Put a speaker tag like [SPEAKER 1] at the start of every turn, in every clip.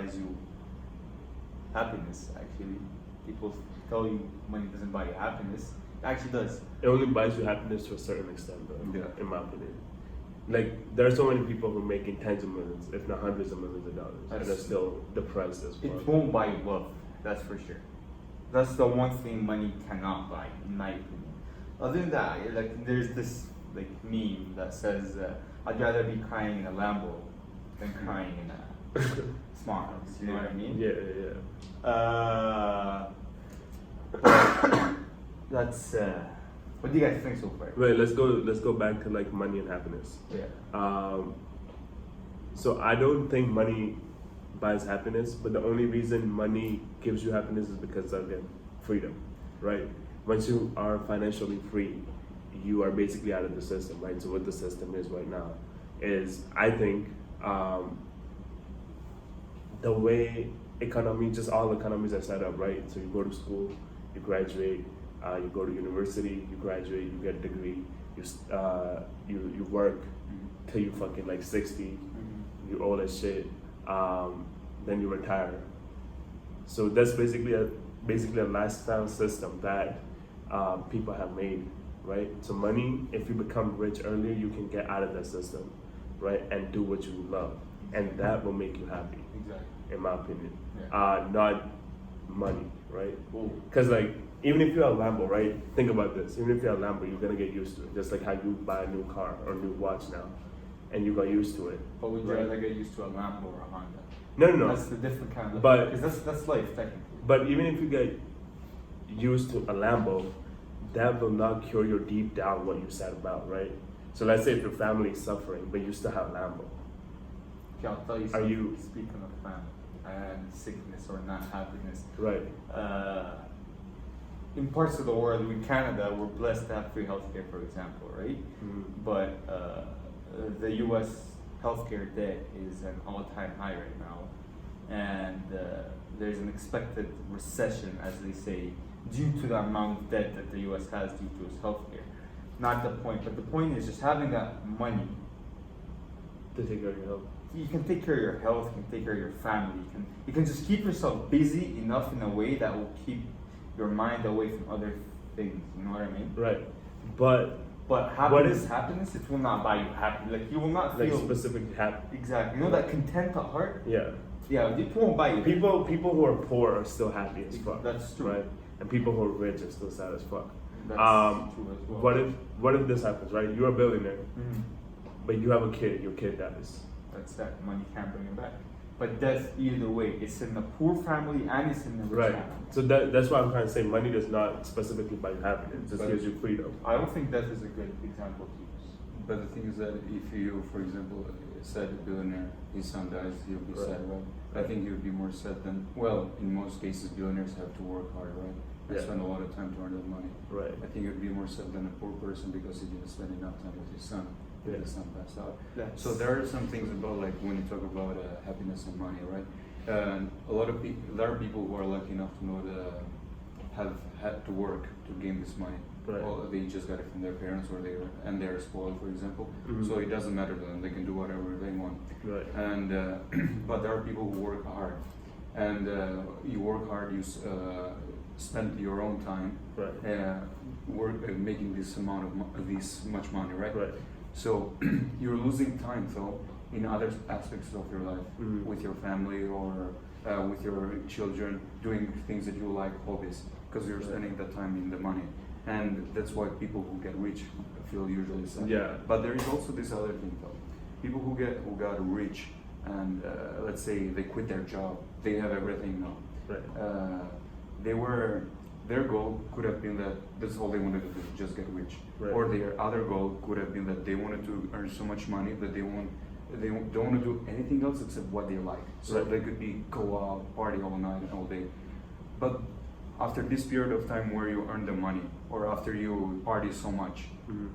[SPEAKER 1] buys you happiness. Actually, people tell you money doesn't buy you happiness. It actually does.
[SPEAKER 2] It only buys you happiness to a certain extent, though.
[SPEAKER 1] Yeah.
[SPEAKER 2] In my opinion. Like, there are so many people who are making tens of millions, if not hundreds of millions of dollars, and they're still depressed as fuck.
[SPEAKER 1] It won't buy you love. That's for sure. That's the one thing money cannot buy, in my opinion. Other than that, like there's this like meme that says, "I'd rather be crying in a Lambo than crying in a smart house." You know what I mean?
[SPEAKER 2] Yeah.
[SPEAKER 1] But that's what do you guys think so far?
[SPEAKER 2] Wait, let's go back to like money and happiness.
[SPEAKER 1] Yeah.
[SPEAKER 2] So I don't think money buys happiness, but the only reason money gives you happiness is because of freedom, right? Once you are financially free, you are basically out of the system, right? So what the system is right now is, I think, the way just all economies are set up, right? So you go to school, you graduate, you go to university, you graduate, you get a degree, you work till you fucking like 60, you old as shit, then you retire. So that's basically a lifestyle system that people have made, right? So money, if you become rich earlier, you can get out of that system, right? And do what you love, and that will make you happy.
[SPEAKER 1] Exactly.
[SPEAKER 2] In my opinion,
[SPEAKER 1] Yeah.
[SPEAKER 2] not money, right? Because like, even if you have a Lambo, right? Think about this. Even if you have a Lambo, you're gonna get used to it. Just like how you buy a new car or a new watch now, and you got used to it.
[SPEAKER 1] But would you rather get used to a Lambo or a Honda?
[SPEAKER 2] No.
[SPEAKER 1] That's the different kind of.
[SPEAKER 2] But-
[SPEAKER 1] because that's life technically.
[SPEAKER 2] But even if you get used to a Lambo, that will not cure your deep down what you said about, right? So let's say if your family is suffering, but you still have a Lambo.
[SPEAKER 1] Okay, I'll tell you
[SPEAKER 2] Are
[SPEAKER 1] something.
[SPEAKER 2] you-
[SPEAKER 1] Speaking of family and sickness or not happiness,
[SPEAKER 2] Right.
[SPEAKER 1] in parts of the world, in Canada, we're blessed to have free healthcare, for example, right? But the U.S. healthcare debt is an all-time high right now, and there's an expected recession, as they say, due to the amount of debt that the U.S. has due to its healthcare. Not the point, but the point is just having that money.
[SPEAKER 2] To take care of your health.
[SPEAKER 1] You can take care of your health, you can take care of your family, you can just keep yourself busy enough in a way that will keep your mind away from other things. You know what I mean?
[SPEAKER 2] Right. But
[SPEAKER 1] Happiness, it will not buy you happy. Like you will not
[SPEAKER 2] like
[SPEAKER 1] feel
[SPEAKER 2] specifically happy.
[SPEAKER 1] exactly. You know that content at heart?
[SPEAKER 2] Yeah.
[SPEAKER 1] Yeah, it won't buy you.
[SPEAKER 2] People who are poor are still happy as fuck.
[SPEAKER 1] That's true.
[SPEAKER 2] Right? And people who are rich are still sad as fuck.
[SPEAKER 1] That's true as well.
[SPEAKER 2] What if this happens, right? You're a billionaire,
[SPEAKER 1] Mhm.
[SPEAKER 2] but you have a kid, your kid dies.
[SPEAKER 1] That's that money can't bring it back. But death, either way, it's in the poor family and it's in the rich
[SPEAKER 2] Right.
[SPEAKER 1] family.
[SPEAKER 2] So that's why I'm trying to say money does not specifically buy you happiness, it just
[SPEAKER 1] But-
[SPEAKER 2] gives you freedom.
[SPEAKER 1] I don't think death is a good example to use.
[SPEAKER 3] But the thing is that if you, for example, said a billionaire, his son dies, he'll be
[SPEAKER 2] Right.
[SPEAKER 3] sad, right? I think he would be more sad than, well, in most cases, billionaires have to work hard, right? And
[SPEAKER 2] Yeah.
[SPEAKER 3] spend a lot of time to earn that money.
[SPEAKER 2] Right.
[SPEAKER 3] I think it would be more sad than a poor person because he didn't spend enough time with his son.
[SPEAKER 2] Yeah.
[SPEAKER 3] His son passed out.
[SPEAKER 1] That's-
[SPEAKER 3] So there are some things about like when you talk about happiness and money, right? And a lot of people, there are people who are lucky enough to know that have had to work to gain this money.
[SPEAKER 2] Right.
[SPEAKER 3] Or they just got it from their parents, or they're spoiled, for example.
[SPEAKER 2] Mhm.
[SPEAKER 3] So it doesn't matter to them; they can do whatever they want.
[SPEAKER 2] Right.
[SPEAKER 3] And but there are people who work hard, and you work hard. You spend your own time
[SPEAKER 2] Right.
[SPEAKER 3] making this this much money, right?
[SPEAKER 2] Right.
[SPEAKER 3] So you're losing time though in other aspects of your life,
[SPEAKER 2] Mhm.
[SPEAKER 3] with your family or with your children, doing things that you like, hobbies, because you're spending that time in the money. And that's why people who get rich feel usually sad.
[SPEAKER 2] Yeah.
[SPEAKER 3] But there is also this other thing though. People who got rich and let's say they quit their job, they have everything now.
[SPEAKER 2] Right.
[SPEAKER 3] Their goal could have been that that's all they wanted to do, just get rich.
[SPEAKER 2] Right.
[SPEAKER 3] Or their other goal could have been that they wanted to earn so much money that they don't want to do anything else except what they like. So
[SPEAKER 2] Right.
[SPEAKER 3] they could go out, party all night and all day. But after this period of time where you earn the money, or after you party so much,
[SPEAKER 2] Mhm.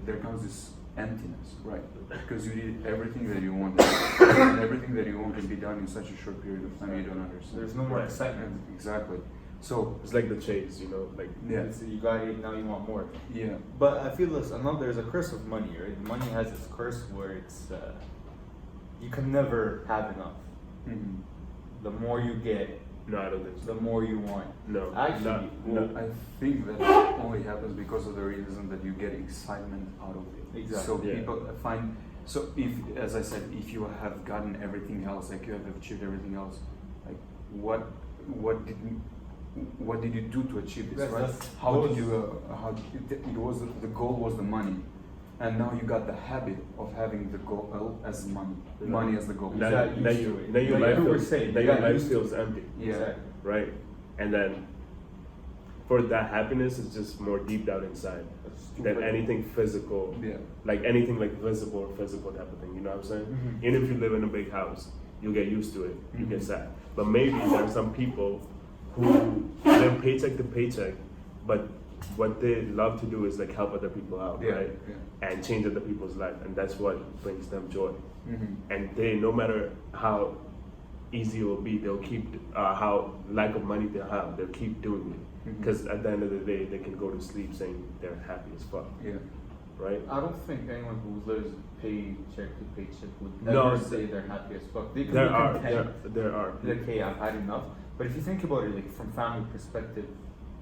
[SPEAKER 3] there comes this emptiness, right? Because you did everything that you wanted, and everything that you want can be done in such a short period of time. You don't understand.
[SPEAKER 1] There's no more
[SPEAKER 2] Right.
[SPEAKER 1] excitement.
[SPEAKER 3] Exactly. So
[SPEAKER 2] It's like the chase, you know, like
[SPEAKER 3] yeah,
[SPEAKER 1] It's, you got it, now you want more.
[SPEAKER 3] yeah.
[SPEAKER 1] But I feel there's a curse of money, right? Money has this curse where it's you can never have enough.
[SPEAKER 3] Mhm.
[SPEAKER 1] the more you get,
[SPEAKER 2] No, I don't think so.
[SPEAKER 1] the more you want.
[SPEAKER 2] No,
[SPEAKER 1] Actually,
[SPEAKER 3] Well, I think that only happens because of the reason that you get excitement out of it.
[SPEAKER 1] Exactly.
[SPEAKER 3] So
[SPEAKER 2] Yeah.
[SPEAKER 3] people find. So if, as I said, if you have gotten everything else, like you have achieved everything else, like what did you do to achieve this, right? How did you? It was the goal was the money, and now you got the habit of having the goal as money, money as the goal.
[SPEAKER 2] Now,
[SPEAKER 1] got
[SPEAKER 2] now
[SPEAKER 1] used
[SPEAKER 2] you,
[SPEAKER 1] to it.
[SPEAKER 2] now your
[SPEAKER 1] Like
[SPEAKER 2] life
[SPEAKER 1] you were
[SPEAKER 2] feels,
[SPEAKER 1] saying,
[SPEAKER 2] now
[SPEAKER 1] you
[SPEAKER 2] your
[SPEAKER 1] got
[SPEAKER 2] life
[SPEAKER 1] used to
[SPEAKER 2] feels empty,
[SPEAKER 3] Yeah.
[SPEAKER 1] Exactly.
[SPEAKER 2] right? And then, for that happiness is just more deep down inside
[SPEAKER 1] That's
[SPEAKER 2] than
[SPEAKER 1] stupid.
[SPEAKER 2] anything physical,
[SPEAKER 3] Yeah.
[SPEAKER 2] like anything like visible or physical type of thing. You know what I'm saying?
[SPEAKER 1] Mhm.
[SPEAKER 2] Even if you live in a big house, you get used to it. You get
[SPEAKER 3] Mhm.
[SPEAKER 2] sad. But maybe there are some people who live paycheck to paycheck, but what they love to do is like help other people out,
[SPEAKER 3] Yeah,
[SPEAKER 2] right?
[SPEAKER 3] yeah.
[SPEAKER 2] And change other people's life, and that's what brings them joy.
[SPEAKER 3] Mm-hmm.
[SPEAKER 2] And they, no matter how easy it will be, they'll keep how lack of money they'll have, they'll keep doing it.
[SPEAKER 3] Mhm.
[SPEAKER 2] Because at the end of the day, they can go to sleep saying they're happy as fuck,
[SPEAKER 3] Yeah.
[SPEAKER 2] right?
[SPEAKER 1] I don't think anyone who lives paycheck to paycheck would
[SPEAKER 2] No,
[SPEAKER 1] ever say they're happy as fuck. They can
[SPEAKER 2] There
[SPEAKER 1] be
[SPEAKER 2] are,
[SPEAKER 1] content.
[SPEAKER 2] there are.
[SPEAKER 1] Like, hey, I've had enough. But if you think about it, like from family perspective,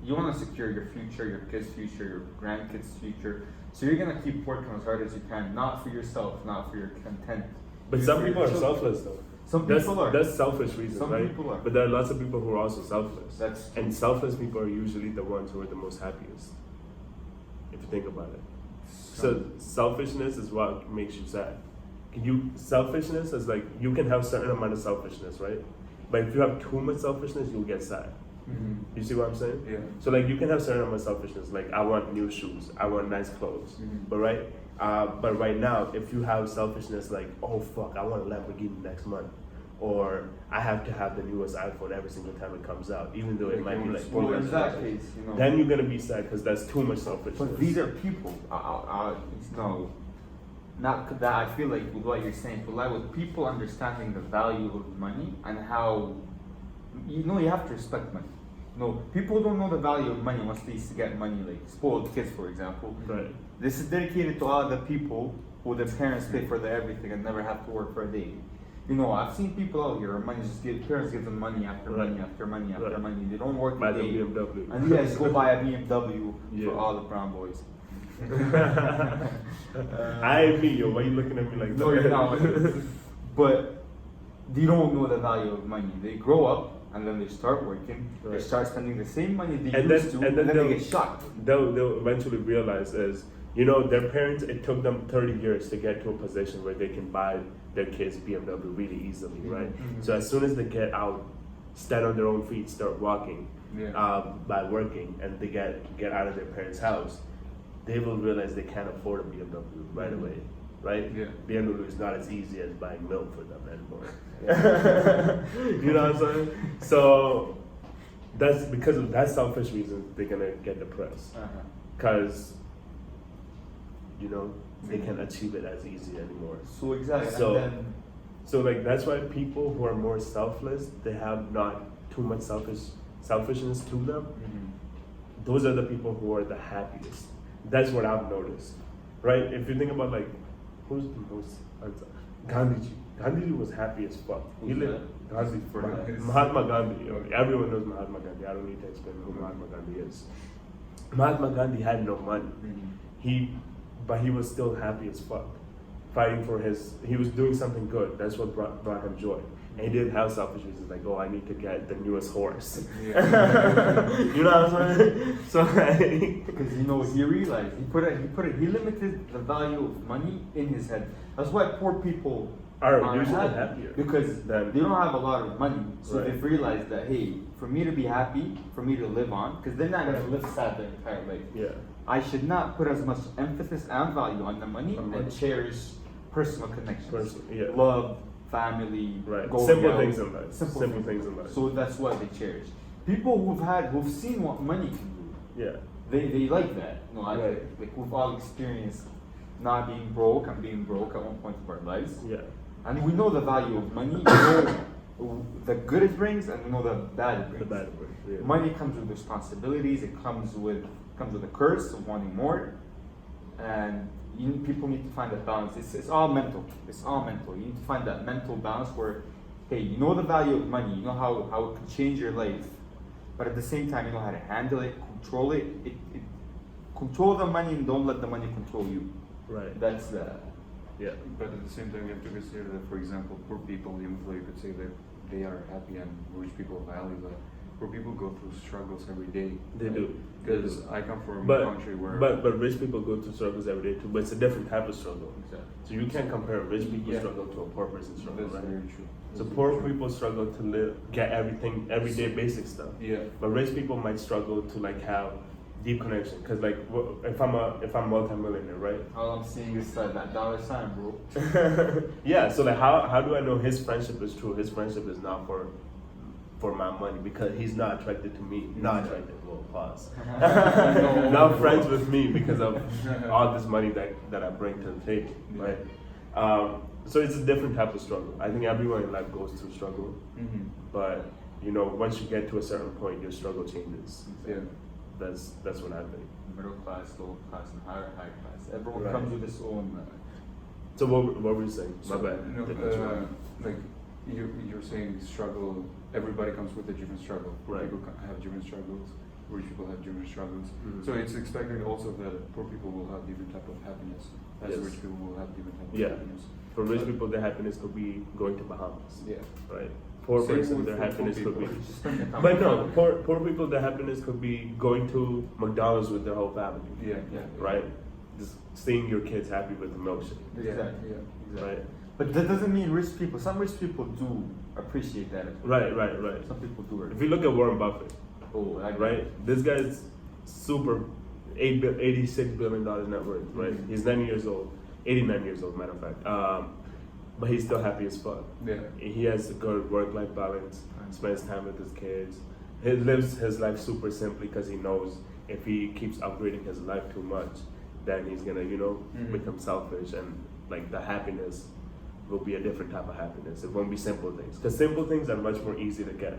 [SPEAKER 1] you want to secure your future, your kids' future, your grandkids' future. So you're gonna keep working as hard as you can, not for yourself, not for your content.
[SPEAKER 2] But
[SPEAKER 1] for
[SPEAKER 2] some
[SPEAKER 1] your
[SPEAKER 2] people are
[SPEAKER 1] children.
[SPEAKER 2] selfless though.
[SPEAKER 1] Some
[SPEAKER 2] That's,
[SPEAKER 1] people are.
[SPEAKER 2] that's selfish reasons,
[SPEAKER 1] Some
[SPEAKER 2] right?
[SPEAKER 1] people are.
[SPEAKER 2] But there are lots of people who are also selfless.
[SPEAKER 1] That's
[SPEAKER 2] And selfless people are usually the ones who are the most happiest, if you think about it. So selfishness is what makes you sad. Selfishness is like, you can have certain amount of selfishness, right? But if you have too much selfishness, you'll get sad.
[SPEAKER 3] Mm-hmm.
[SPEAKER 2] You see what I'm saying?
[SPEAKER 3] Yeah.
[SPEAKER 2] So like you can have certain amount of selfishness, like I want new shoes, I want nice clothes,
[SPEAKER 3] Mhm.
[SPEAKER 2] but right now, if you have selfishness like, oh fuck, I want a Lamborghini next month, or I have to have the newest iPhone every single time it comes out, even though it
[SPEAKER 3] Like
[SPEAKER 2] might be
[SPEAKER 3] you
[SPEAKER 2] like
[SPEAKER 3] want
[SPEAKER 1] well, in that
[SPEAKER 2] $4.
[SPEAKER 1] case, you know.
[SPEAKER 2] Then you're gonna be sad because that's too much selfishness.
[SPEAKER 1] But these are people. It's no, not that I feel like with what you're saying, but like with people understanding the value of money and how, you know, you have to respect money. No, people don't know the value of money once they used to get money, like spoiled kids, for example.
[SPEAKER 2] Right.
[SPEAKER 1] This is dedicated to all the people who their parents pay for their everything and never have to work for a day. You know, I've seen people out here, money just parents give them money after
[SPEAKER 2] Right.
[SPEAKER 1] money after money after
[SPEAKER 2] Right.
[SPEAKER 1] money. They don't work
[SPEAKER 2] Buy
[SPEAKER 1] a
[SPEAKER 2] the
[SPEAKER 1] day.
[SPEAKER 2] BMW.
[SPEAKER 1] And you guys go buy a BMW
[SPEAKER 2] Yeah.
[SPEAKER 1] for all the brown boys.
[SPEAKER 2] I ain't me, yo. Why you looking at me like that?
[SPEAKER 1] No, you're not. But they don't know the value of money. They grow up and then they start working. They
[SPEAKER 2] Right.
[SPEAKER 1] start spending the same money they
[SPEAKER 2] And
[SPEAKER 1] used
[SPEAKER 2] then-
[SPEAKER 1] to,
[SPEAKER 2] and then
[SPEAKER 1] they
[SPEAKER 2] they'll-
[SPEAKER 1] get shocked.
[SPEAKER 2] They'll eventually realize is, you know, their parents, it took them 30 years to get to a position where they can buy their kids BMW really easily, right?
[SPEAKER 1] Mhm.
[SPEAKER 2] So as soon as they get out, stand on their own feet, start walking,
[SPEAKER 3] Yeah.
[SPEAKER 2] by working, and they get out of their parents' house, they will realize they can't afford a BMW right away, right?
[SPEAKER 3] Yeah.
[SPEAKER 2] BMW is not as easy as buying milk for them anymore.
[SPEAKER 1] Yeah.
[SPEAKER 2] You know what I'm saying? So that's because of that selfish reason they're gonna get depressed, because you know they can't achieve it as easy anymore.
[SPEAKER 1] So exactly.
[SPEAKER 2] So-
[SPEAKER 1] and then
[SPEAKER 2] So like that's why people who are more selfless, they have not too much selfishness to them. Those are the people who are the happiest. That's what I've noticed, right? If you think about like, who's the most Gandhiji. Gandhiji was happy as fuck. He
[SPEAKER 1] Who's
[SPEAKER 2] lived Gandhi
[SPEAKER 3] For his-
[SPEAKER 2] Mahatma Gandhi. Everyone knows Mahatma Gandhi. I don't need to explain who Mahatma Gandhi is. Mahatma Gandhi had no money. But he was still happy as fuck, fighting for he was doing something good. That's what brought him joy. And he didn't have selfish reasons like, oh, I need to get the newest horse. You know what I'm saying? So like,
[SPEAKER 1] because you know he realized he limited the value of money in his head. That's why poor people
[SPEAKER 2] are
[SPEAKER 1] are
[SPEAKER 2] usually
[SPEAKER 1] happy,
[SPEAKER 2] happier
[SPEAKER 1] because
[SPEAKER 2] than-
[SPEAKER 1] they don't have a lot of money. So
[SPEAKER 2] Right.
[SPEAKER 1] they've realized that hey, for me to be happy, for me to live on, because they're not gonna live sad their entire life.
[SPEAKER 2] Yeah.
[SPEAKER 1] I should not put as much emphasis and value on the money
[SPEAKER 3] On money.
[SPEAKER 1] and cherish personal connections,
[SPEAKER 2] Yeah.
[SPEAKER 1] love, family,
[SPEAKER 2] Right.
[SPEAKER 1] going
[SPEAKER 2] Simple
[SPEAKER 1] out,
[SPEAKER 2] things in life.
[SPEAKER 1] simple
[SPEAKER 2] things in life.
[SPEAKER 1] So that's what they cherish. People who've seen what money can do,
[SPEAKER 2] Yeah.
[SPEAKER 1] they like that. You know,
[SPEAKER 2] Right.
[SPEAKER 1] like we've all experienced not being broke and being broke at one point of our lives.
[SPEAKER 2] Yeah.
[SPEAKER 1] And we know the value of money, we know the good it brings, and we know the bad it
[SPEAKER 2] The
[SPEAKER 1] brings.
[SPEAKER 2] bad word. Yeah.
[SPEAKER 1] Money comes with responsibilities, it comes with a curse of wanting more. And people need to find that balance. It's all mental. It's all mental. You need to find that mental balance where hey, you know the value of money, you know how it can change your life, but at the same time, you know how to handle it, control it. Control the money and don't let the money control you.
[SPEAKER 2] Right.
[SPEAKER 1] That's the.
[SPEAKER 2] Yeah.
[SPEAKER 3] But at the same time, you have to consider that, for example, poor people, even though you could say that they are happy and rich people value that, poor people go through struggles every day.
[SPEAKER 2] They do.
[SPEAKER 3] Because I come from
[SPEAKER 2] But
[SPEAKER 3] a country where.
[SPEAKER 2] but rich people go through struggles every day too. But it's a different type of struggle.
[SPEAKER 1] Exactly.
[SPEAKER 2] So you can't compare a rich people's
[SPEAKER 3] Yeah.
[SPEAKER 2] struggle to a poor person's struggle,
[SPEAKER 3] That's
[SPEAKER 2] right?
[SPEAKER 3] very true.
[SPEAKER 2] So
[SPEAKER 3] That's
[SPEAKER 2] poor
[SPEAKER 3] very true.
[SPEAKER 2] people struggle to live, get everything, everyday basic stuff.
[SPEAKER 3] Yeah.
[SPEAKER 2] But rich people might struggle to like have deep connection. Cause like if I'm multi-millionaire, right?
[SPEAKER 1] All I'm seeing is that dollar sign, bro.
[SPEAKER 2] Yeah. So like how do I know his friendship is true? His friendship is not for my money because he's not attracted to me. Not attracted. Well, pause. Not friends with me because of all this money that I bring to the table, right? So it's a different type of struggle. I think everyone in life goes through struggle,
[SPEAKER 3] Mm-hmm.
[SPEAKER 2] but you know, once you get to a certain point, your struggle changes.
[SPEAKER 3] Yeah.
[SPEAKER 2] That's what I think.
[SPEAKER 1] Middle class, lower class, and high class. Everyone
[SPEAKER 2] Right.
[SPEAKER 1] comes with his own.
[SPEAKER 2] So what were you saying?
[SPEAKER 3] So,
[SPEAKER 2] My bad.
[SPEAKER 3] no,
[SPEAKER 2] Didn't cut you off.
[SPEAKER 3] like you're saying struggle. Everybody comes with a different struggle. Poor
[SPEAKER 2] Right.
[SPEAKER 3] people have different struggles. Rich people have different struggles.
[SPEAKER 2] Mhm.
[SPEAKER 3] So it's expected also that poor people will have different type of happiness, as
[SPEAKER 2] Yes.
[SPEAKER 3] rich people will have different type of
[SPEAKER 2] Yeah.
[SPEAKER 3] happiness.
[SPEAKER 2] For rich people, their happiness could be going to Bahamas,
[SPEAKER 3] Yeah.
[SPEAKER 2] right? Poor
[SPEAKER 3] Same
[SPEAKER 2] person,
[SPEAKER 3] with
[SPEAKER 2] their
[SPEAKER 3] poor
[SPEAKER 2] happiness could be.
[SPEAKER 3] people.
[SPEAKER 1] Just spend the time
[SPEAKER 2] But
[SPEAKER 1] with
[SPEAKER 2] no,
[SPEAKER 1] family.
[SPEAKER 2] poor people, their happiness could be going to McDonald's with their whole family,
[SPEAKER 3] Yeah. Yeah.
[SPEAKER 2] right? Just seeing your kids happy with the milkshake,
[SPEAKER 3] Yeah.
[SPEAKER 1] Exactly.
[SPEAKER 3] Yeah.
[SPEAKER 1] Exactly.
[SPEAKER 2] right?
[SPEAKER 1] But that doesn't mean rich people. Some rich people do appreciate that. as well.
[SPEAKER 2] Right.
[SPEAKER 1] Some people do.
[SPEAKER 2] If you look at Warren Buffett,
[SPEAKER 1] Oh, I
[SPEAKER 2] right? This guy's super $86 billion net worth, right?
[SPEAKER 3] Mhm.
[SPEAKER 2] He's 90 years old, 89 years old, matter of fact. But he's still happy as fuck.
[SPEAKER 3] Yeah.
[SPEAKER 2] He has a good work-life balance, spends time with his kids. He lives his life super simply because he knows if he keeps upgrading his life too much, then he's gonna,
[SPEAKER 3] Mhm.
[SPEAKER 2] become selfish, and like the happiness will be a different type of happiness. It won't be simple things, because simple things are much more easy to get,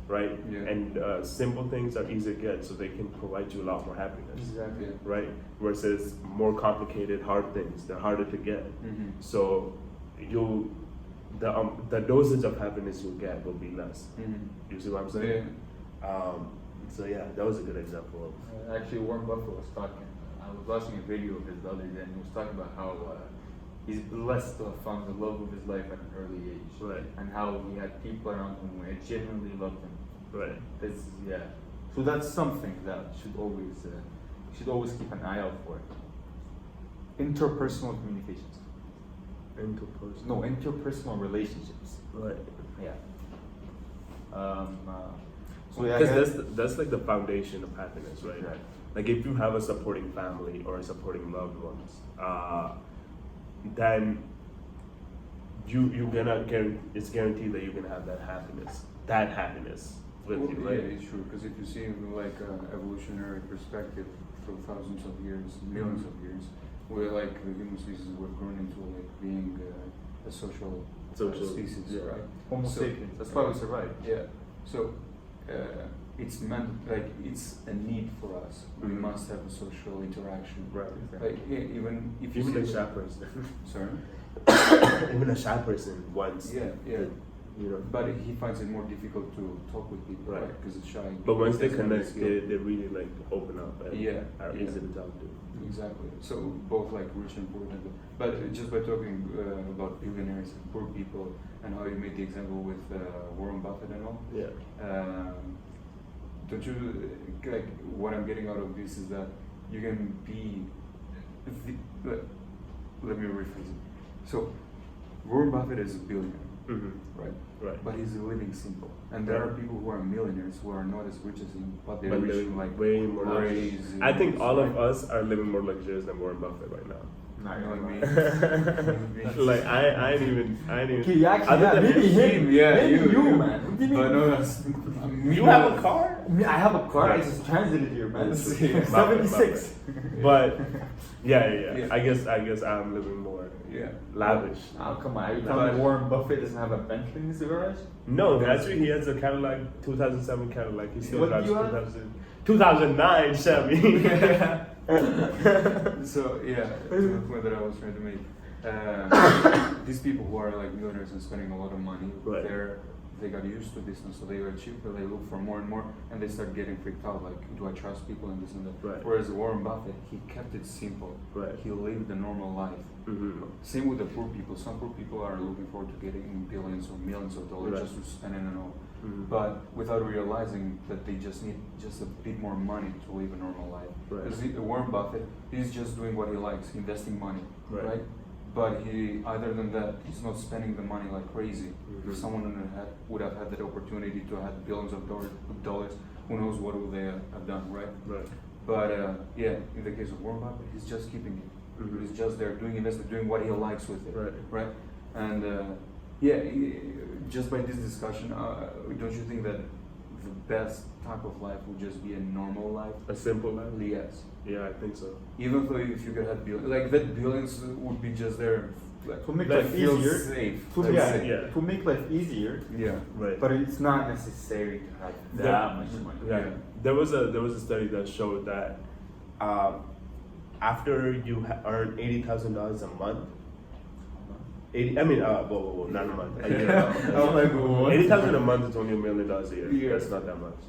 [SPEAKER 2] right?
[SPEAKER 3] Yeah.
[SPEAKER 2] And simple things are easy to get, so they can provide you a lot more happiness,
[SPEAKER 1] Exactly.
[SPEAKER 3] Yeah.
[SPEAKER 2] right? Versus more complicated, hard things, they're harder to get.
[SPEAKER 3] Mm-hmm.
[SPEAKER 2] So the dosage of happiness you'll get will be less.
[SPEAKER 3] Mm-hmm.
[SPEAKER 2] You see what I'm
[SPEAKER 3] Yeah.
[SPEAKER 2] saying? So yeah, that was a good example of.
[SPEAKER 1] Actually, Warren Buffett was talking. I was watching a video of his the other day, and he was talking about how he's blessed to have found the love of his life at an early age,
[SPEAKER 2] Right.
[SPEAKER 1] and how he had people around him who had genuinely loved him.
[SPEAKER 2] Right.
[SPEAKER 1] So that's something that should always keep an eye out for. Interpersonal communications.
[SPEAKER 2] Interpersonal.
[SPEAKER 1] No, interpersonal relationships.
[SPEAKER 2] Right.
[SPEAKER 1] Yeah. So yeah,
[SPEAKER 2] Because that's like the foundation of happiness, right?
[SPEAKER 1] Right.
[SPEAKER 2] Like if you have a supporting family or a supporting loved ones, then it's guaranteed that you're gonna have that happiness with
[SPEAKER 3] Well,
[SPEAKER 2] you, right?
[SPEAKER 3] Yeah, it's true. Because if you see like an evolutionary perspective through thousands of years, millions of years, we're like the human species were grown into like being a social species,
[SPEAKER 2] yeah.
[SPEAKER 3] right?
[SPEAKER 1] Homo
[SPEAKER 3] So-
[SPEAKER 1] sapiens. That's why we survived.
[SPEAKER 3] Yeah. So it's meant like it's a need for us. We
[SPEAKER 2] Mhm.
[SPEAKER 3] must have a social interaction.
[SPEAKER 2] Right.
[SPEAKER 3] Like even if you
[SPEAKER 2] Even a
[SPEAKER 3] see
[SPEAKER 2] shy person.
[SPEAKER 3] Sorry.
[SPEAKER 2] Even a shy person wants.
[SPEAKER 3] Yeah. Yeah.
[SPEAKER 2] to,
[SPEAKER 3] But he finds it more difficult to talk with people,
[SPEAKER 2] Right.
[SPEAKER 3] right? Because it's shy.
[SPEAKER 2] But once they
[SPEAKER 3] Doesn't have the
[SPEAKER 2] connect,
[SPEAKER 3] skill.
[SPEAKER 2] they really like open up and
[SPEAKER 3] Yeah,
[SPEAKER 2] are
[SPEAKER 3] yeah.
[SPEAKER 2] easy to talk to.
[SPEAKER 3] Exactly. So both like rich and poor people. But just by talking about billionaires and poor people, and how you made the example with Warren Buffett and all,
[SPEAKER 2] Yeah.
[SPEAKER 3] don't you like what I'm getting out of this is that you can be. Let me rephrase it. So Warren Buffett is a billionaire,
[SPEAKER 2] Mm-hmm.
[SPEAKER 3] right?
[SPEAKER 2] Right.
[SPEAKER 3] But he's living simple. And there are people who are millionaires who are not as rich as him, but they're
[SPEAKER 2] But
[SPEAKER 3] rich
[SPEAKER 2] they're
[SPEAKER 3] in like
[SPEAKER 2] way more luxurious.
[SPEAKER 3] crazy.
[SPEAKER 2] I think all of
[SPEAKER 3] right?
[SPEAKER 2] us are living more luxurious than Warren Buffett right now.
[SPEAKER 1] Not
[SPEAKER 3] You know
[SPEAKER 1] gonna
[SPEAKER 3] what I
[SPEAKER 1] lie.
[SPEAKER 3] mean?
[SPEAKER 2] Like I ain't even.
[SPEAKER 1] Okay, you actually,
[SPEAKER 2] Other
[SPEAKER 1] yeah,
[SPEAKER 2] than
[SPEAKER 1] maybe him,
[SPEAKER 3] yeah,
[SPEAKER 1] maybe you,
[SPEAKER 3] you.
[SPEAKER 1] man. What do you mean?
[SPEAKER 3] But no, that's.
[SPEAKER 2] You have a car?
[SPEAKER 1] I mean, I have a car. I
[SPEAKER 2] Yeah.
[SPEAKER 1] just transited here, man.
[SPEAKER 3] That's- yeah.
[SPEAKER 1] 76.
[SPEAKER 2] But yeah.
[SPEAKER 3] Yeah.
[SPEAKER 2] I guess I'm living more
[SPEAKER 3] Yeah.
[SPEAKER 2] lavish.
[SPEAKER 1] Oh, come on. Are you telling me
[SPEAKER 3] But-
[SPEAKER 1] Warren Buffett doesn't have a Bentley in his garage?
[SPEAKER 2] No, actually he has a Cadillac, 2007 Cadillac. He still
[SPEAKER 1] What
[SPEAKER 2] drives
[SPEAKER 1] do you have?
[SPEAKER 2] 2009 Chevy.
[SPEAKER 3] So yeah, to the point that I was trying to make. these people who are like millionaires and spending a lot of money,
[SPEAKER 2] Right.
[SPEAKER 3] they got used to this, and so they got cheaper. They look for more and more, and they start getting freaked out. Like, do I trust people and this and that?
[SPEAKER 2] Right.
[SPEAKER 3] Whereas Warren Buffett, he kept it simple.
[SPEAKER 2] Right.
[SPEAKER 3] He lived a normal life.
[SPEAKER 2] Mm-hmm.
[SPEAKER 3] Same with the poor people. Some poor people are looking forward to getting billions or millions of dollars
[SPEAKER 2] Right.
[SPEAKER 3] just to spend it and all.
[SPEAKER 2] Mhm.
[SPEAKER 3] But without realizing that they just need just a bit more money to live a normal life.
[SPEAKER 2] Right.
[SPEAKER 3] Because Warren Buffett, he's just doing what he likes, investing money,
[SPEAKER 2] Right.
[SPEAKER 3] right? But he, other than that, he's not spending the money like crazy.
[SPEAKER 2] Mhm.
[SPEAKER 3] If someone would have had that opportunity to have billions of dollars, who knows what would they have done, right?
[SPEAKER 2] Right.
[SPEAKER 3] But yeah, in the case of Warren Buffett, he's just keeping it.
[SPEAKER 2] Mhm.
[SPEAKER 3] He's just there doing investment, doing what he likes with it,
[SPEAKER 2] Right.
[SPEAKER 3] right? And yeah, just by this discussion, don't you think that the best type of life would just be a normal life?
[SPEAKER 2] A simple life.
[SPEAKER 3] Yes.
[SPEAKER 2] Yeah, I think so.
[SPEAKER 3] Even though if you could have billions, like that billions would be just there, like,
[SPEAKER 1] To make
[SPEAKER 2] That
[SPEAKER 1] life
[SPEAKER 3] feel
[SPEAKER 1] easier.
[SPEAKER 3] safe.
[SPEAKER 1] To
[SPEAKER 3] let's
[SPEAKER 1] yeah,
[SPEAKER 3] say.
[SPEAKER 2] yeah.
[SPEAKER 1] to make life easier,
[SPEAKER 3] Yeah.
[SPEAKER 2] Right.
[SPEAKER 1] but it's not necessary to have that much money.
[SPEAKER 2] Yeah. There was a study that showed that after you earn $80,000 a month, 80. I mean, whoa, not a month. A year.
[SPEAKER 1] I was like, what?
[SPEAKER 2] 80,000 a month is only $1 million a year.
[SPEAKER 3] Yeah.
[SPEAKER 2] That's not that much.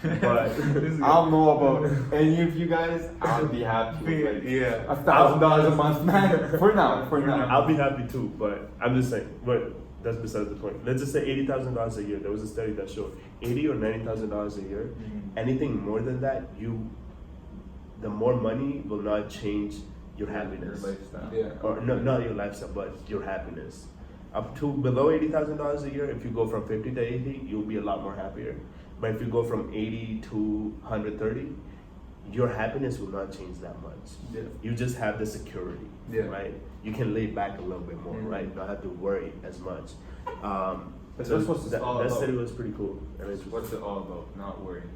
[SPEAKER 2] But
[SPEAKER 1] I don't know about any of you guys. I'll be happy with like
[SPEAKER 3] Yeah.
[SPEAKER 1] $1,000 a month, man. For now.
[SPEAKER 2] I'll be happy too. But I'm just saying. But that's beside the point. Let's just say $80,000 a year. There was a study that showed $80,000 or $90,000 a year.
[SPEAKER 1] Mhm.
[SPEAKER 2] Anything more than that, the more money will not change your
[SPEAKER 1] Your
[SPEAKER 2] happiness.
[SPEAKER 1] lifestyle.
[SPEAKER 3] Yeah.
[SPEAKER 2] Or no, not your lifestyle, but your happiness. Up to below $80,000 a year, if you go from 50 to 80, you'll be a lot more happier. But if you go from 80 to 130, your happiness will not change that much.
[SPEAKER 3] Yeah.
[SPEAKER 2] You just have the security,
[SPEAKER 3] Yeah.
[SPEAKER 2] right? You can lay back a little bit more,
[SPEAKER 3] Mhm.
[SPEAKER 2] right? Not have to worry as much.
[SPEAKER 1] But
[SPEAKER 2] So
[SPEAKER 1] that's what it's all
[SPEAKER 2] that
[SPEAKER 1] about.
[SPEAKER 2] study was pretty cool and interesting.
[SPEAKER 1] What's it all about? Not worrying.